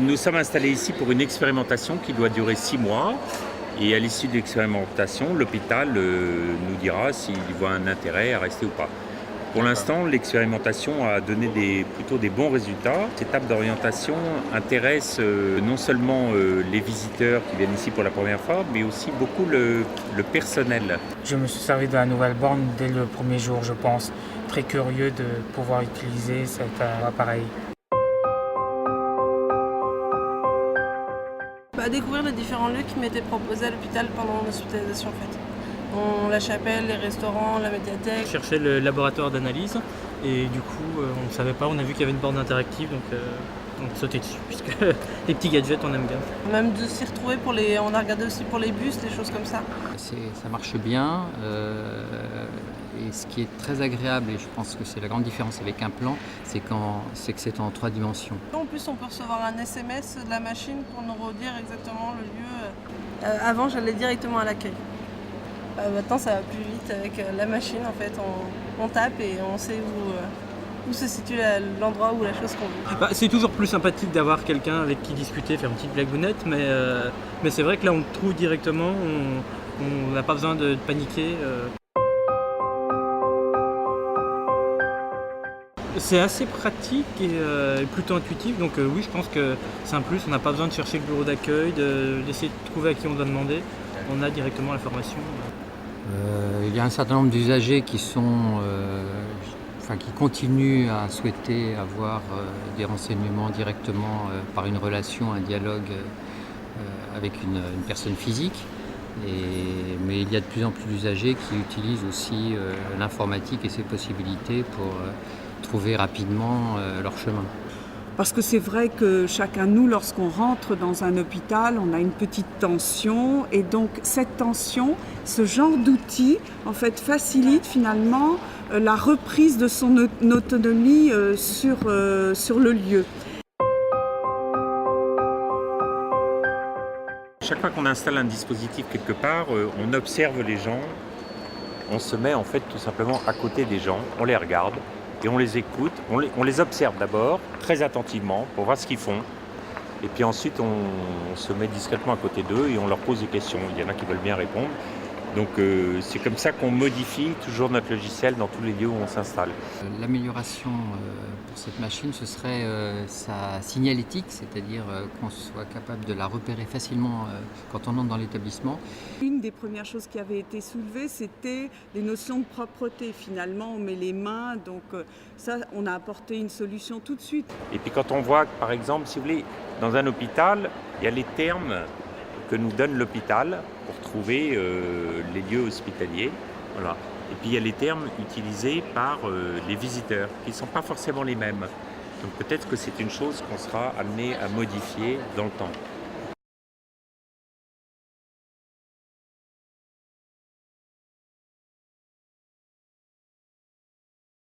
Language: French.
Nous sommes installés ici pour une expérimentation qui doit durer 6 mois. Et à l'issue de l'expérimentation, l'hôpital nous dira s'il voit un intérêt à rester ou pas. Pour l'instant, l'expérimentation a donné plutôt des bons résultats. Cette étape d'orientation intéresse non seulement les visiteurs qui viennent ici pour la première fois, mais aussi beaucoup le personnel. Je me suis servi de la nouvelle borne dès le premier jour, je pense. Très curieux de pouvoir utiliser cet appareil. Découvrir les différents lieux qui m'étaient proposés à l'hôpital pendant mon hospitalisation en fait. La chapelle, les restaurants, la médiathèque. Je cherchais le laboratoire d'analyse et du coup on ne savait pas, on a vu qu'il y avait une borne interactive donc on sautait dessus puisque les petits gadgets on aime bien. Même de s'y retrouver on a regardé aussi pour les bus, des choses comme ça. Ça marche bien et ce qui est très agréable et je pense que c'est la grande différence avec un plan, c'est que c'est en 3 dimensions. En plus on peut recevoir un SMS de la machine pour nous redire exactement le lieu. Avant j'allais directement à l'accueil. Maintenant ça va plus vite avec la machine en fait, on tape et on sait où se situe l'endroit ou la chose qu'on veut. C'est toujours plus sympathique d'avoir quelqu'un avec qui discuter, faire une petite blagounette, mais c'est vrai que là on le trouve directement, on n'a pas besoin de paniquer. C'est assez pratique et plutôt intuitif, donc oui je pense que c'est un plus, on n'a pas besoin de chercher le bureau d'accueil, d'essayer de trouver à qui on doit demander, on a directement l'information. Il y a un certain nombre d'usagers qui continuent à souhaiter avoir des renseignements directement par une relation, un dialogue avec une personne physique. Mais il y a de plus en plus d'usagers qui utilisent aussi l'informatique et ses possibilités pour trouver rapidement leur chemin. Parce que c'est vrai que chacun de nous, lorsqu'on rentre dans un hôpital, on a une petite tension et donc cette tension, ce genre d'outil, en fait, facilite finalement la reprise de son autonomie sur le lieu. Chaque fois qu'on installe un dispositif quelque part, on observe les gens, on se met en fait tout simplement à côté des gens, on les regarde. Et on les écoute, on les observe d'abord très attentivement pour voir ce qu'ils font. Et puis ensuite on se met discrètement à côté d'eux et on leur pose des questions. Il y en a qui veulent bien répondre. Donc c'est comme ça qu'on modifie toujours notre logiciel dans tous les lieux où on s'installe. L'amélioration pour cette machine, ce serait sa signalétique, c'est-à-dire qu'on soit capable de la repérer facilement quand on entre dans l'établissement. Une des premières choses qui avait été soulevée, c'était les notions de propreté. Finalement, on met les mains, donc ça, on a apporté une solution tout de suite. Et puis quand on voit, par exemple, si vous voulez, dans un hôpital, il y a les termes que nous donne l'hôpital pour trouver les lieux hospitaliers. Voilà. Et puis il y a les termes utilisés par les visiteurs, qui ne sont pas forcément les mêmes. Donc peut-être que c'est une chose qu'on sera amené à modifier dans le temps.